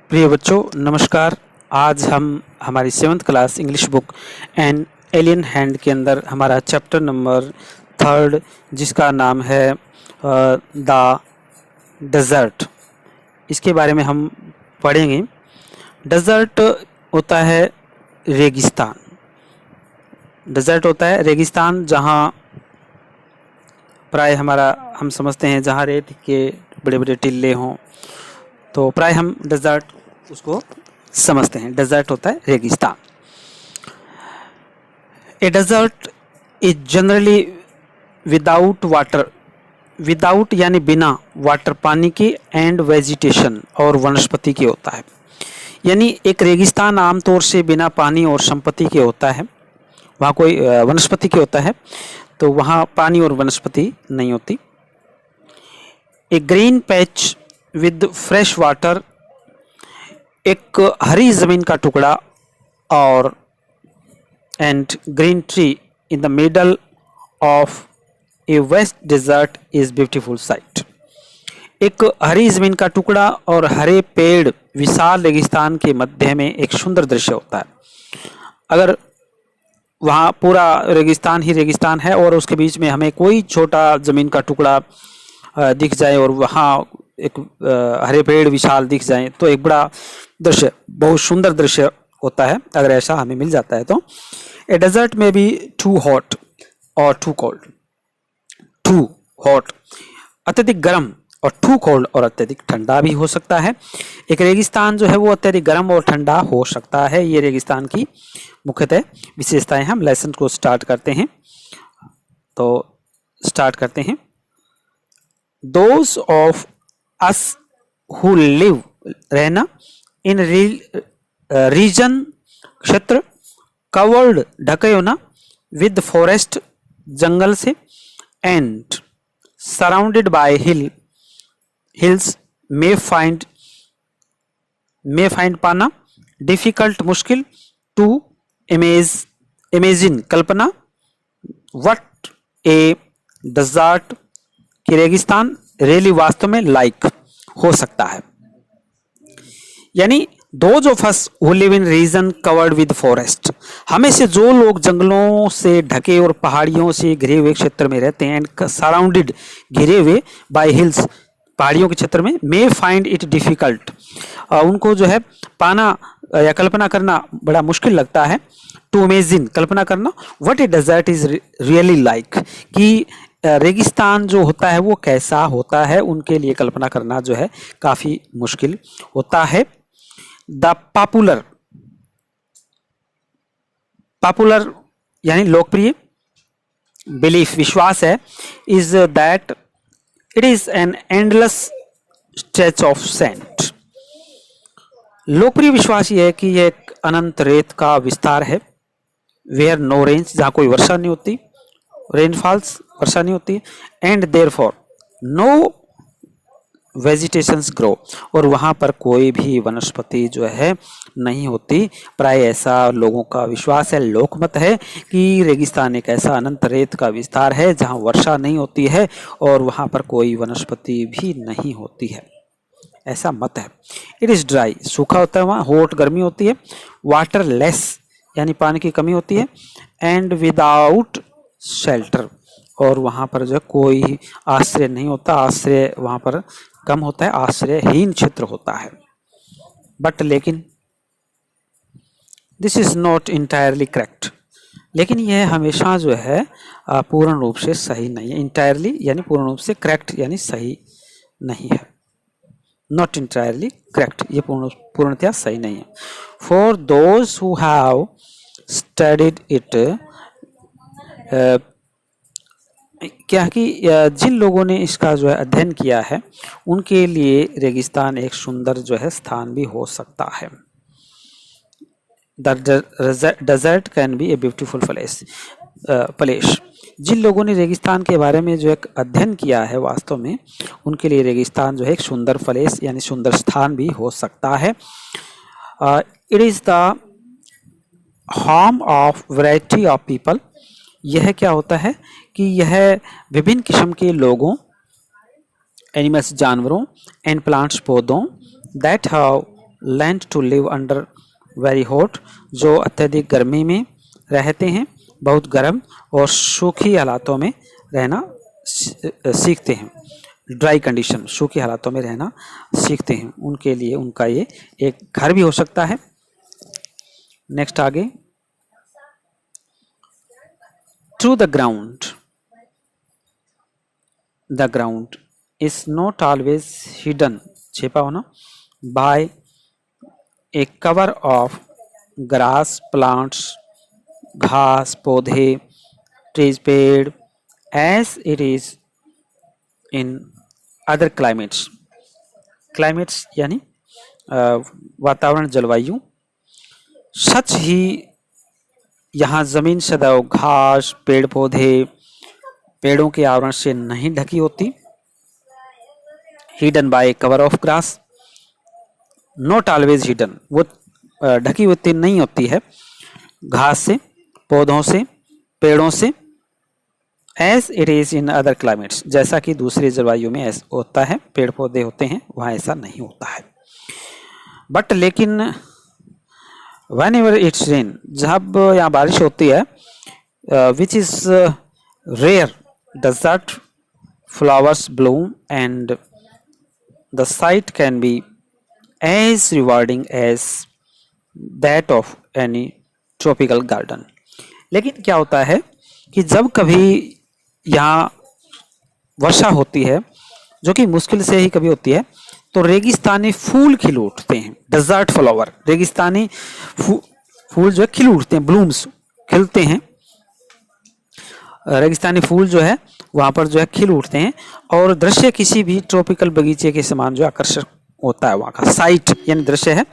प्रिय बच्चों नमस्कार। आज हम हमारी 7th class English book an alien hand के अंदर हमारा चैप्टर नंबर 3 जिसका नाम है द डेजर्ट, इसके बारे में हम पढ़ेंगे। डेजर्ट होता है रेगिस्तान। डेजर्ट होता है रेगिस्तान जहाँ प्राय हम समझते हैं जहाँ रेत के बड़े बड़े टीले हों, तो प्राय हम डेजर्ट उसको समझते हैं। डेजर्ट होता है रेगिस्तान। A desert is generally without water, without यानी बिना वाटर पानी के, एंड वेजिटेशन और वनस्पति के होता है। यानी एक रेगिस्तान आमतौर से बिना पानी और संपत्ति के होता है, वहाँ कोई वनस्पति के होता है, तो वहाँ पानी और वनस्पति नहीं होती। A green patch with fresh water, एक हरी जमीन का टुकड़ा और and green tree in the middle of a vast desert is beautiful sight. एक हरी जमीन का टुकड़ा और हरे पेड़ विशाल रेगिस्तान के मध्य में एक सुंदर दृश्य होता है। अगर वहाँ पूरा रेगिस्तान ही रेगिस्तान है और उसके बीच में हमें कोई छोटा जमीन का टुकड़ा दिख जाए और वहाँ एक हरे पेड़ विशाल दिख जाए तो एक बड़ा दृश्य, बहुत सुंदर दृश्य होता है। अगर ऐसा हमें मिल जाता है तो ए डेजर्ट में बी टू हॉट और टू कोल्ड। टू हॉट अत्यधिक गर्म और टू कोल्ड और अत्यधिक ठंडा भी हो सकता है। एक रेगिस्तान जो है वो अत्यधिक गर्म और ठंडा हो सकता है। ये रेगिस्तान की मुख्यतः विशेषताएं। हम लेसन को स्टार्ट करते हैं, तो स्टार्ट करते हैं। Those of us who live, रहना, इन रीजन क्षेत्र, कवर्ड ढके होना, विद फॉरेस्ट जंगल से, and surrounded by hills may find पाना डिफिकल्ट मुश्किल टू इमेजिन कल्पना व्हाट ए डेजर्ट कि रेगिस्तान रियली वास्तव में लाइक हो सकता है। यानी those of us who live in region covered with forest, हमें से जो लोग जंगलों से ढके और पहाड़ियों से घिरे हुए क्षेत्र में रहते हैं, एंड सराउंडेड घिरे हुए बाय हिल्स, पहाड़ियों के क्षेत्र में, मे फाइंड इट डिफिकल्ट, उनको जो है पाना या कल्पना करना बड़ा मुश्किल लगता है। टू इमेजिन कल्पना करना, what a desert is really like, कि रेगिस्तान जो होता है वो कैसा होता है, उनके लिए कल्पना करना जो है काफी मुश्किल होता है। द पॉपुलर यानी लोकप्रिय, बिलीफ विश्वास है, is that it is an endless stretch of sand. लोकप्रिय विश्वास ये है कि यह एक अनंत रेत का विस्तार है। वेयर नो रेंज, जहाँ कोई वर्षा नहीं होती, रेनफॉल्स वर्षा नहीं होती, and therefore no vegetations grow, और वहाँ पर कोई भी वनस्पति जो है नहीं होती। प्राय ऐसा लोगों का विश्वास है, लोकमत है कि रेगिस्तान एक ऐसा अनंत रेत का विस्तार है जहाँ वर्षा नहीं होती है और वहाँ पर कोई वनस्पति भी नहीं होती है, ऐसा मत है। इट इज ड्राई, सूखा होता है वहाँ, हॉट गर्मी होती है, वाटर लेस यानी पानी की कमी होती है, एंड विदाउट शेल्टर, और वहाँ पर जो कोई आश्रय नहीं होता, आश्रय वहाँ पर कम होता है, आश्रयहीन क्षेत्र होता है। बट लेकिन this is not entirely correct, लेकिन यह हमेशा जो है पूर्ण रूप से सही नहीं है। इंटायरली यानी पूर्ण रूप से, करेक्ट यानी सही नहीं है। नॉट इंटायरली करेक्ट, ये पूर्णतया सही नहीं है। For those who have studied it, क्या कि जिन लोगों ने इसका जो है अध्ययन किया है उनके लिए रेगिस्तान एक सुंदर जो है स्थान भी हो सकता है। The desert can be a beautiful place. जिन लोगों ने रेगिस्तान के बारे में जो एक अध्ययन किया है वास्तव में उनके लिए रेगिस्तान जो है एक सुंदर प्लेस यानी सुंदर स्थान भी हो सकता है। It is the home of variety of people, यह क्या होता है कि यह विभिन्न किस्म के लोगों, एनिमल्स जानवरों, एंड प्लांट्स पौधों, that have land to live under very hot, जो अत्यधिक गर्मी में रहते हैं, बहुत गर्म और सूखी हालातों में रहना सीखते हैं। ड्राई कंडीशन, सूखी हालातों में रहना सीखते हैं, उनके लिए उनका ये एक घर भी हो सकता है। नेक्स्ट आगे, to the ground, the ground is not always hidden, छिपा होना, by a cover of grass plants, घास पौधे, ट्रीज पेड़, as it is in other climates. Climates यानी वातावरण, जलवायु। सच ही यहाँ जमीन सदैव घास, पेड़ पौधे, पेड़ों के आवरण से नहीं ढकी होती। Hidden bye cover of grass, not always hidden, वो ढकी होती नहीं होती है घास से, पौधों से, पेड़ों से। As it is in other climates, जैसा कि दूसरी जलवायु में ऐसा होता है, पेड़ पौधे होते हैं, वहाँ ऐसा नहीं होता है। बट लेकिन वेन एवर इट्स रेन, जब यहाँ बारिश होती है, which is rare, desert flowers bloom and the sight can be as rewarding as that of any tropical garden. लेकिन क्या होता है कि जब कभी यहाँ वर्षा होती है, जो कि मुश्किल से ही कभी होती है, तो रेगिस्तानी फूल खिल उठते हैं। डेजर्ट फ्लावर, रेगिस्तानी फूल जो है खिल उठते हैं, ब्लूम्स खिलते हैं। रेगिस्तानी फूल जो है वहाँ पर जो है खिल उठते हैं, और दृश्य किसी भी ट्रॉपिकल बगीचे के समान जो आकर्षक होता है। वहाँ का साइट यानी दृश्य है,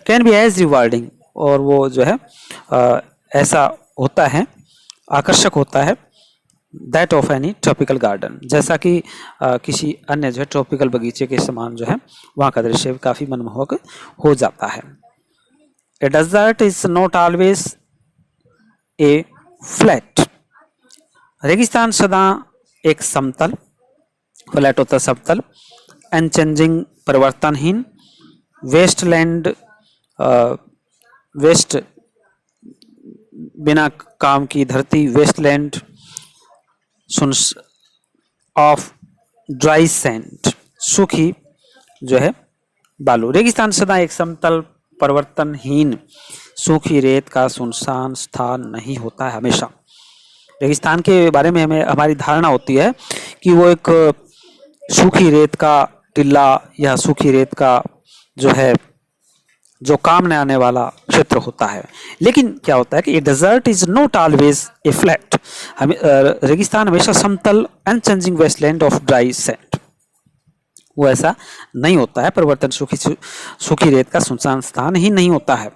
कैन बी एज रिवार्डिंग, और वो जो है ऐसा होता है, आकर्षक होता है, that of any tropical garden, जैसा कि किसी अन्य जो है ट्रॉपिकल बगीचे के समान जो है वहाँ का दृश्य काफ़ी मनमोहक हो जाता है। A desert is not always a flat, रेगिस्तान सदा एक समतल, फ्लैट होता समतल, अनचेंजिंग परिवर्तनहीन, वेस्टलैंड वेस्ट बिना काम की धरती, वेस्टलैंड ऑफ ड्राई सैंड, सूखी जो है बालू। रेगिस्तान सदा एक समतल, परिवर्तनहीन, सूखी रेत का सुनसान स्थान नहीं होता है हमेशा। रेगिस्तान के बारे में हमें हमारी धारणा होती है कि वो एक सूखी रेत का टिल्ला या सूखी रेत का जो है जो काम न आने वाला क्षेत्र होता है। लेकिन क्या होता है कि desert is not always a flat, रेगिस्तान हमेशा समतल, unchanging wasteland of dry sand, वो ऐसा नहीं होता है, परिवर्तन, सूखी रेत का सुनसान स्थान ही नहीं होता है।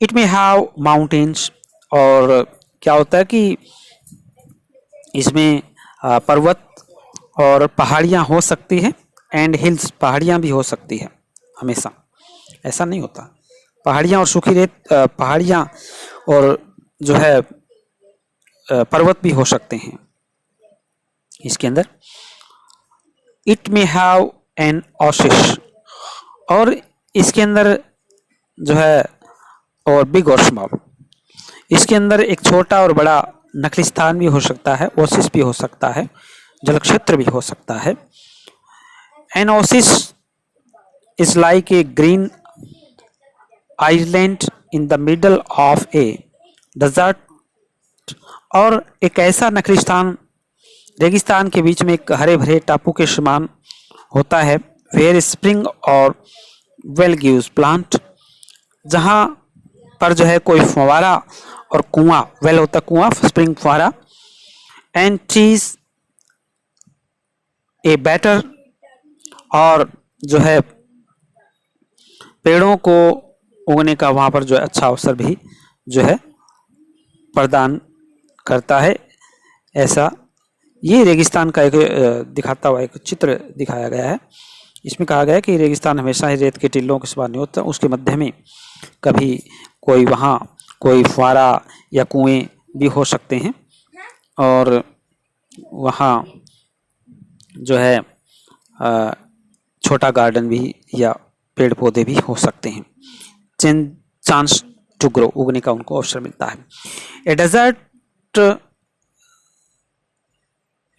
इट मे हैव माउंटेन्स, और क्या होता है कि इसमें पर्वत और पहाड़ियाँ हो सकती है, एंड हिल्स, पहाड़ियाँ भी हो सकती है, हमेशा ऐसा नहीं होता। पहाड़ियाँ और सूखी रेत, पहाड़ियाँ और जो है पर्वत भी हो सकते हैं इसके अंदर। It may have an Oasis, और इसके अंदर जो है, और बिग और स्मॉल, इसके अंदर एक छोटा और बड़ा नकली स्थान भी हो सकता है, ओसिस भी हो सकता है, जल क्षेत्र भी हो सकता है। An oasis is like a green island in the middle of a desert, और एक ऐसा नकली स्थान रेगिस्तान के बीच में एक हरे भरे टापू के समान होता है। वेयर स्प्रिंग और वेल गिव्स प्लांट, जहाँ पर जो है कोई फुवारा और कुआं, वेल होता कुआं, स्प्रिंग फुवारा, एंड ट्रीज ए बेटर, और जो है पेड़ों को उगने का वहाँ पर जो है अच्छा अवसर भी जो है प्रदान करता है। ऐसा ये रेगिस्तान का एक दिखाता हुआ एक चित्र दिखाया गया है। इसमें कहा गया है कि रेगिस्तान हमेशा ही रेत के टिल्लों के समान नहीं होता, उसके मध्य में कभी कोई वहाँ कोई फुवारा या कुएं भी हो सकते हैं, और वहाँ जो है छोटा गार्डन भी या पेड़ पौधे भी हो सकते हैं। चांस टू ग्रो, उगने का उनको अवसर मिलता है। A desert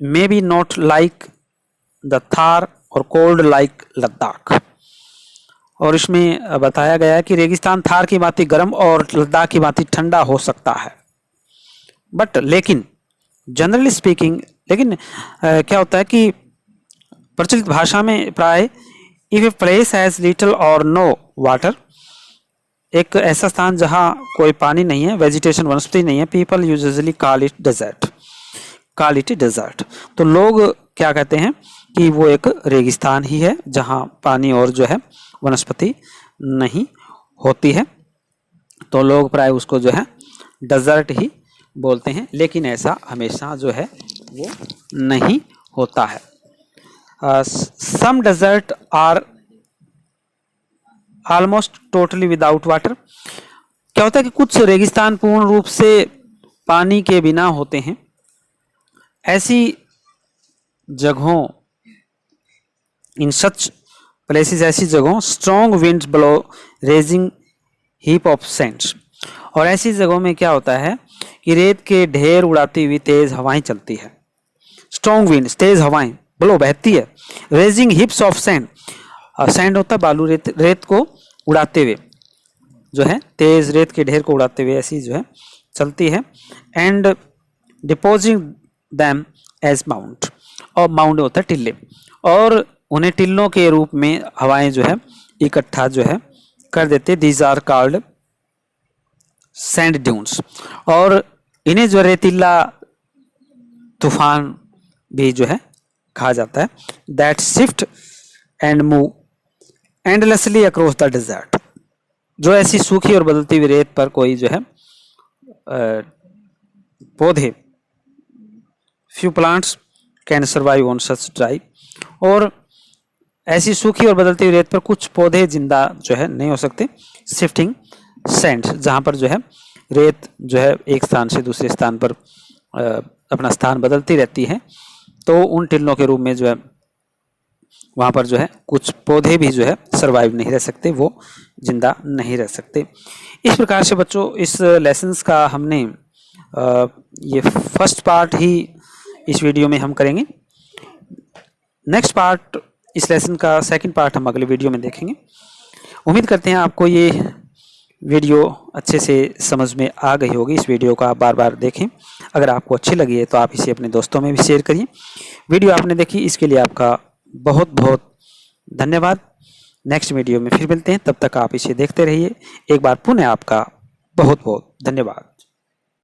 may be not like the Thar और कोल्ड लाइक लद्दाख। और इसमें बताया गया है कि रेगिस्तान थार की भांति गर्म और लद्दाख की भांति ठंडा हो सकता है, बट लेकिन जनरली स्पीकिंग, लेकिन क्या होता है कि प्रचलित भाषा में प्राय if a place has little और नो वाटर, एक ऐसा स्थान जहां कोई पानी नहीं है, वेजिटेशन वनस्पति नहीं है, people usually call it desert. तो लोग क्या कहते हैं कि वो एक रेगिस्तान ही है जहां पानी और जो है वनस्पति नहीं होती है, तो लोग प्राय उसको जो है डेजर्ट ही बोलते हैं, लेकिन ऐसा हमेशा जो है वो नहीं होता है। Some desert are almost totally without water. क्या होता है कि कुछ रेगिस्तान पूर्ण रूप से पानी के बिना होते हैं। ऐसी जगहों, इन सच प्लेसेस, ऐसी जगहों strong winds blow raising heap of Sands. और ऐसी जगहों में क्या होता है कि रेत के ढेर उड़ाती हुई तेज हवाएं चलती है। स्ट्रॉन्ग विंड्स, तेज हवाएं, ब्लो बहती है, रेजिंग हिप्स ऑफ सैंड, सैंड होता है बालू, रेत को उड़ाते हुए जो है, तेज रेत के ढेर को उड़ाते हुए ऐसी जो है चलती है। एंड डिपोजिंग दैम एज माउंट, और माउंट होता है टिल्ले, और उन्हें टिल्लों के रूप में हवाएं जो है इकट्ठा जो है कर देते। These are called sand dunes. और इन्हें जो रेतीला तूफान भी जो है कहा जाता है। That shift and move endlessly across the desert. जो ऐसी सूखी और बदलती हुई रेत पर कोई जो है पौधे, few plants can survive on such dry. और ऐसी सूखी और बदलती हुई रेत पर कुछ पौधे जिंदा जो है नहीं हो सकते। शिफ्टिंग सैंड, जहां पर जो है रेत जो है एक स्थान से दूसरे स्थान पर अपना स्थान बदलती रहती है, तो उन टिल्लों के रूप में जो है वहां पर जो है कुछ पौधे भी जो है सरवाइव नहीं रह सकते, वो जिंदा नहीं रह सकते। इस प्रकार से बच्चों इस लेसन्स का हमने ये फर्स्ट पार्ट ही इस वीडियो में हम करेंगे। नेक्स्ट पार्ट, इस लेसन का सेकंड पार्ट हम अगले वीडियो में देखेंगे। उम्मीद करते हैं आपको ये वीडियो अच्छे से समझ में आ गई होगी। इस वीडियो को आप बार बार देखें। अगर आपको अच्छी लगी है तो आप इसे अपने दोस्तों में भी शेयर करिए। वीडियो आपने देखी इसके लिए आपका बहुत बहुत धन्यवाद। नेक्स्ट वीडियो में फिर मिलते हैं, तब तक आप इसे देखते रहिए। एक बार पुनः आपका बहुत बहुत धन्यवाद।